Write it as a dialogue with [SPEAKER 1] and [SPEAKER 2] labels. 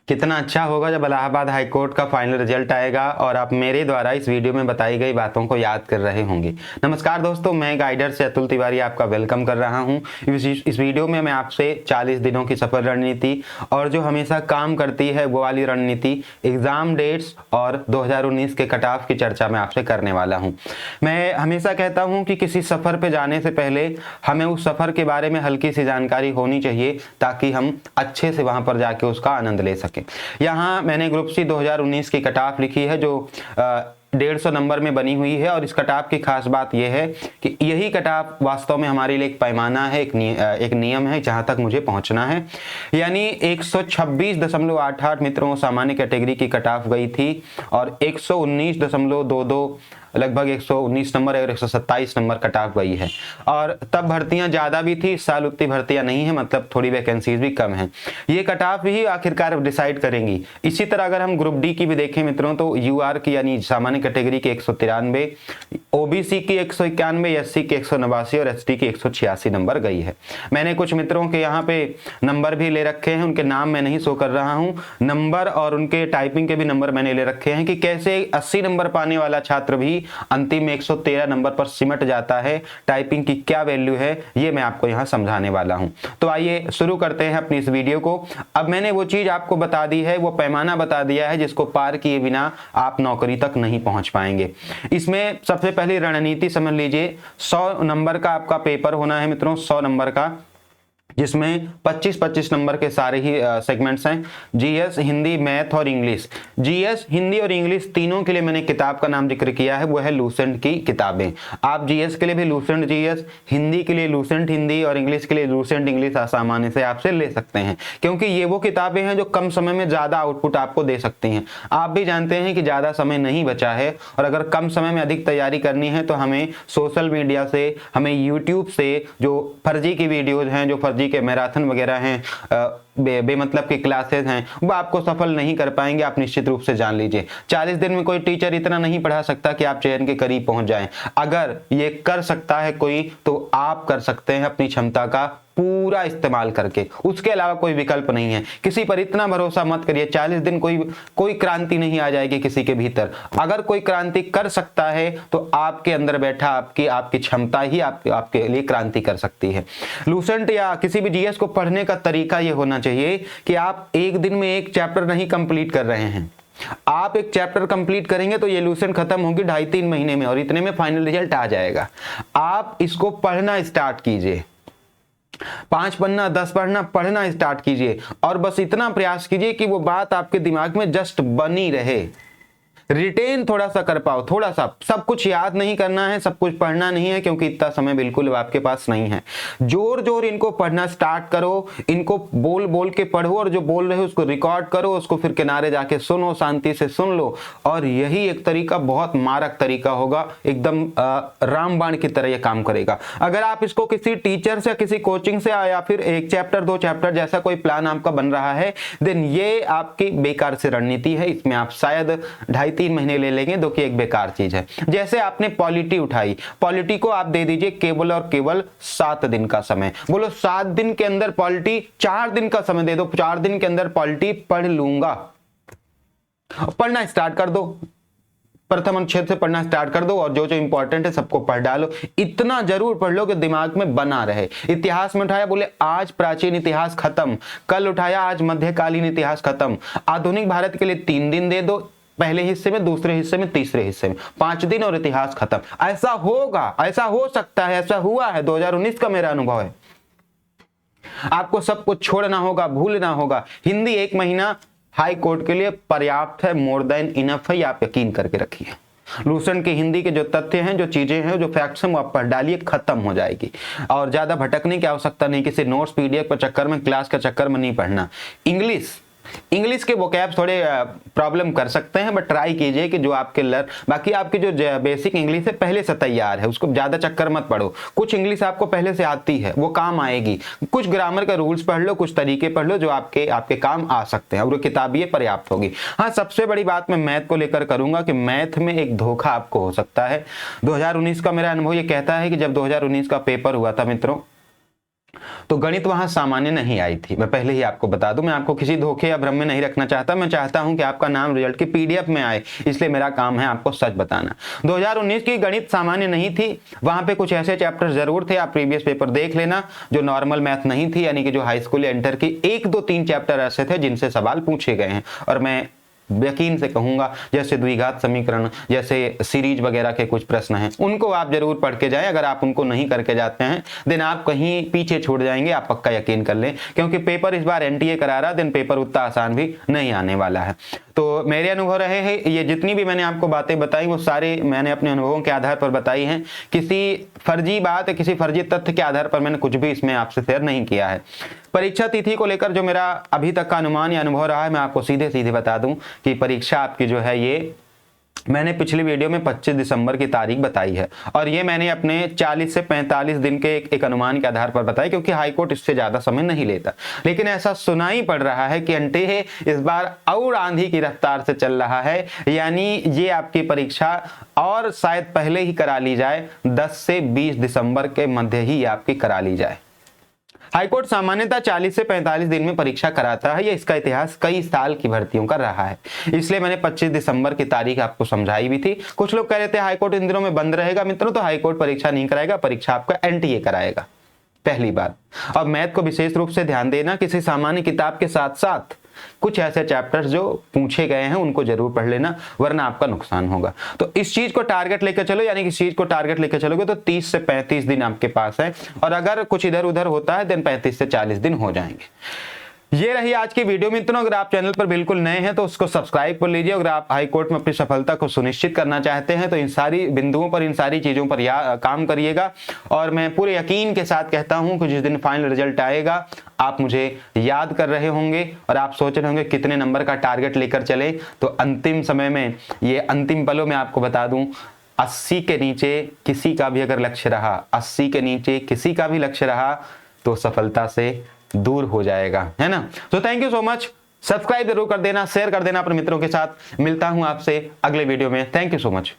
[SPEAKER 1] कितना अच्छा होगा जब इलाहाबाद हाई कोर्ट का फाइनल रिजल्ट आएगा और आप मेरे द्वारा इस वीडियो में बताई गई बातों को याद कर रहे होंगे। नमस्कार दोस्तों, मैं गाइडर से अतुल तिवारी आपका वेलकम कर रहा हूं। इस वीडियो में मैं आपसे 40 दिनों की सफल रणनीति और जो हमेशा काम करती है वो वाली रणनीति, एग्जाम डेट्स और 2019 के कट ऑफ की चर्चा मैं आपसे करने वाला हूँ। मैं हमेशा कहता हूँ कि किसी सफ़र पर जाने से पहले हमें उस सफ़र के बारे में हल्की सी जानकारी होनी चाहिए ताकि हम अच्छे से वहाँ पर जाके उसका आनंद ले सकें। यहाँ मैंने ग्रुप सी 2019 की कट ऑफ लिखी है जो 150 नंबर में बनी हुई है। और इस कट ऑफ की खास बात यह है कि यही कट ऑफ वास्तव में हमारे लिए एक पैमाना है, एक नियम है जहां तक मुझे पहुंचना है। यानी 126.88 मित्रों सामान्य कैटेगरी की कट ऑफ गई थी और 119.22 लगभग 119 नंबर और 127 नंबर कट ऑफ गई है। और तब भर्तियां ज़्यादा भी थी, इस साल उतनी भर्तियां नहीं है, मतलब थोड़ी वैकेंसीज भी कम है। ये कट ऑफ ही आखिरकार डिसाइड करेंगी। इसी तरह अगर हम ग्रुप डी की भी देखें मित्रों तो यूआर की यानी सामान्य कैटेगरी की 193, ओबीसी की 191, एससी की 189 और एसटी की 186 नंबर गई है। मैंने कुछ मित्रों के यहाँ पे नंबर भी ले रखे हैं, उनके नाम मैं नहीं शो कर रहा हूँ, नंबर और उनके टाइपिंग के भी नंबर मैंने ले रखे हैं कि कैसे 80 नंबर पाने वाला छात्र भी अंतिम में 113 नंबर पर सिमट जाता है। टाइपिंग की क्या वैल्यू है ये मैं आपको यहां समझाने वाला हूं। तो आइए शुरू करते हैं अपनी इस वीडियो को। अब मैंने वो चीज आपको बता दी है, वो पैमाना बता दिया है जिसको पार किए बिना आप नौकरी तक नहीं पहुंच पाएंगे। इसमें सबसे पहली रणनीति समझ लीजिए, 100 नंबर का आपका पेपर होना है मित्रों, 100 नंबर का, जिसमें 25-25 नंबर के सारे ही सेगमेंट्स हैं, जीएस, हिंदी, मैथ और इंग्लिश। जीएस, हिंदी और इंग्लिश तीनों के लिए मैंने किताब का नाम जिक्र किया है, वो है लूसेंट की किताबें। आप जीएस के लिए भी लूसेंट जीएस, हिंदी के लिए लूसेंट हिंदी और इंग्लिश के लिए लूसेंट इंग्लिश आसानी से आपसे ले सकते हैं, क्योंकि ये वो किताबें हैं जो कम समय में ज़्यादा आउटपुट आपको दे सकती हैं। आप भी जानते हैं कि ज़्यादा समय नहीं बचा है और अगर कम समय में अधिक तैयारी करनी है तो हमें सोशल मीडिया से, हमें यूट्यूब से जो फर्जी की वीडियोज़ हैं, जो फर्जी के मैराथन वगैरह हैं, बेमतलब की क्लासेस हैं, वो आपको सफल नहीं कर पाएंगे, आप निश्चित रूप से जान लीजिए। 40 दिन में कोई टीचर इतना नहीं पढ़ा सकता कि आप चयन के करीब पहुंच जाएं। अगर ये कर सकता है कोई तो आप कर सकते हैं अपनी क्षमता का पूरा इस्तेमाल करके, उसके अलावा कोई विकल्प नहीं है। किसी पर इतना भरोसा मत करिए, 40 दिन कोई क्रांति नहीं आ जाएगी किसी के भीतर। अगर कोई क्रांति कर सकता है तो आपके अंदर बैठा आपकी क्षमता ही आपके लिए क्रांति कर सकती है। लूसेंट या किसी भी जीएस को पढ़ने का तरीका ये होना चाहिए कि आप एक दिन में एक चैप्टर नहीं कंप्लीट कर रहे हैं। आप एक चैप्टर कंप्लीट करेंगे तो ये लूसेंट खत्म होगी 2.5-3 महीने में और इतने में फाइनल रिजल्ट आ जाएगा। आप इसको पढ़ना स्टार्ट कीजिए, 5 पन्ना 10 पढ़ना पढ़ना स्टार्ट कीजिए और बस इतना प्रयास कीजिए कि वो बात आपके दिमाग में जस्ट बनी रहे। रिटेन थोड़ा सा कर पाओ, थोड़ा सा। सब कुछ याद नहीं करना है, सब कुछ पढ़ना नहीं है, क्योंकि इतना समय बिल्कुल आपके पास नहीं है। जोर जोर इनको पढ़ना स्टार्ट करो, इनको बोल बोल के पढ़ो और जो बोल रहे हो उसको रिकॉर्ड करो, उसको फिर किनारे जाके सुनो, शांति से सुन लो। और यही एक तरीका बहुत मारक तरीका होगा, एकदम रामबाण की तरह यह काम करेगा। अगर आप इसको किसी टीचर से, किसी कोचिंग से या फिर 1 चैप्टर 2 चैप्टर जैसा कोई प्लान आपका बन रहा है, देन ये आपकी बेकार से रणनीति है। इसमें आप शायद 2.5-3 महीने ले लेंगे, जो कि एक बेकार चीज है। जैसे आपने पॉलिटी उठाई, पॉलिटी को आप दे दीजिए केवल और केवल 7 दिन का समय। बोलो 7 दिन के अंदर पॉलिटी, 4 दिन का समय दे दो, 4 दिन के अंदर पॉलिटी पढ़ लूंगा। पढ़ना स्टार्ट कर दो, प्रथम अनुच्छेद से पढ़ना स्टार्ट कर दो और जो जो इंपॉर्टेंट है सबको पढ़ डालो। इतना जरूर पढ़ लो कि दिमाग में बना रहे। इतिहास में उठाया, बोले आज प्राचीन इतिहास खत्म, कल उठाया आज मध्यकालीन इतिहास खत्म। आधुनिक भारत के लिए 3 दिन दे दो, पहले हिस्से में, दूसरे हिस्से में, तीसरे हिस्से में 5 दिन और इतिहास खत्म। ऐसा होगा, ऐसा हो सकता है, ऐसा हुआ है, 2019 का मेरा अनुभव है। आपको सब कुछ छोड़ना होगा, भूलना होगा। हिंदी 1 महीना हाई कोर्ट के लिए पर्याप्त है, मोर देन इनफ है, आप यकीन करके रखिए। लूसेंट की हिंदी के जो तथ्य हैं, जो चीजें हैं, जो फैक्ट्स हैं, वो आप पढ़ डालिए, खत्म हो जाएगी। और ज्यादा भटकने की आवश्यकता नहीं, किसी नोट्स पीडीएफ के चक्कर में, क्लास के चक्कर में नहीं पढ़ना। इंग्लिश के वोकैब्स थोड़े प्रॉब्लम कर सकते हैं, बट ट्राई कीजिए कि जो आपके बाकी आपकी जो बेसिक इंग्लिश है पहले से तैयार है, उसको ज्यादा चक्कर मत पढ़ो। कुछ इंग्लिश आपको पहले से आती है, वो काम आएगी। कुछ ग्रामर का रूल्स पढ़ लो, कुछ तरीके पढ़ लो जो आपके काम आ सकते हैं, और वो किताब ये पर्याप्त होगी। हाँ, सबसे बड़ी बात मैं मैथ को लेकर करूंगा कि मैथ में एक धोखा आपको हो सकता है। 2019 का मेरा अनुभव ये कहता है कि जब 2019 का पेपर हुआ था मित्रों, तो गणित वहां सामान्य नहीं आई थी। मैं पहले ही आपको बता दूं, मैं आपको किसी धोखे या भ्रम में नहीं रखना चाहता। मैं चाहता हूं कि आपका नाम रिजल्ट की पीडीएफ में आए, इसलिए मेरा काम है आपको सच बताना। 2019 की गणित सामान्य नहीं थी। वहां पे कुछ ऐसे चैप्टर जरूर थे, आप प्रीवियस पेपर देख लेना, जो नॉर्मल मैथ नहीं थी, यानी कि जो हाई स्कूल या इंटर की 1, 2, 3 चैप्टर ऐसे थे जिनसे सवाल पूछे गए हैं। और मैं यकीन से कहूंगा, जैसे द्विघात समीकरण, जैसे सीरीज वगैरह के कुछ प्रश्न हैं, उनको आप जरूर पढ़ के जाएं। अगर आप उनको नहीं करके जाते हैं देन आप कहीं पीछे छूट जाएंगे, आप पक्का यकीन कर लें, क्योंकि पेपर इस बार एनटीए करा रहा, देन पेपर उतना आसान भी नहीं आने वाला है। तो मेरे अनुभव रहे हैं, ये जितनी भी मैंने आपको बातें बताई वो सारे मैंने अपने अनुभवों के आधार पर बताई हैं। किसी फर्जी बात, किसी फर्जी तथ्य के आधार पर मैंने कुछ भी इसमें आपसे शेयर नहीं किया है। परीक्षा तिथि को लेकर जो मेरा अभी तक का अनुमान या अनुभव रहा है, मैं आपको सीधे सीधे बता दूं कि परीक्षा आपकी जो है, ये मैंने पिछली वीडियो में 25 दिसंबर की तारीख बताई है, और ये मैंने अपने 40 से 45 दिन के एक अनुमान के आधार पर बताई, क्योंकि हाईकोर्ट इससे ज्यादा समय नहीं लेता। लेकिन ऐसा सुनाई पड़ रहा है कि एनटीए इस बार और आंधी की रफ्तार से चल रहा है, यानी ये आपकी परीक्षा और शायद पहले ही करा ली जाए, 10 से 20 दिसंबर के मध्य ही आपकी करा ली जाए। हाईकोर्ट सामान्यतः 40 से 45 दिन में परीक्षा कराता है, ये इसका इतिहास कई साल की भर्तियों का रहा है। इसलिए मैंने 25 दिसंबर की तारीख आपको समझाई भी थी। कुछ लोग कह रहे थे हाईकोर्ट इन दिनों में बंद रहेगा। मित्रों, तो हाईकोर्ट परीक्षा नहीं कराएगा, परीक्षा आपका एनटीए कराएगा, पहली बात। अब मैथ को विशेष रूप से ध्यान देना, किसी सामान्य किताब के साथ साथ कुछ ऐसे चैप्टर्स जो पूछे गए हैं उनको जरूर पढ़ लेना, वरना आपका नुकसान होगा। तो इस चीज को टारगेट लेकर चलो, यानी कि इस चीज को टारगेट लेकर चलोगे तो 30 से 35 दिन आपके पास है, और अगर कुछ इधर उधर होता है देन 35 से 40 दिन हो जाएंगे। ये रही आज की वीडियो। मित्रों, अगर आप चैनल पर बिल्कुल नए हैं तो उसको सब्सक्राइब कर लीजिए। अगर आप हाईकोर्ट में अपनी सफलता को सुनिश्चित करना चाहते हैं तो इन सारी बिंदुओं पर, इन सारी चीजों पर काम करिएगा। और मैं पूरे यकीन के साथ कहता हूं कि जिस दिन फाइनल रिजल्ट आएगा आप मुझे याद कर रहे होंगे और आप सोच रहे होंगे कितने नंबर का टारगेट लेकर चले। तो अंतिम समय में, ये अंतिम पलों में आपको बता दूं, 80 के नीचे किसी का भी अगर लक्ष्य रहा, 80 के नीचे किसी का भी लक्ष्य रहा तो सफलता से दूर हो जाएगा, है ना। तो thank you so much. Subscribe जरूर कर देना, शेयर कर देना अपने मित्रों के साथ। मिलता हूं आपसे अगले वीडियो में। Thank you so much.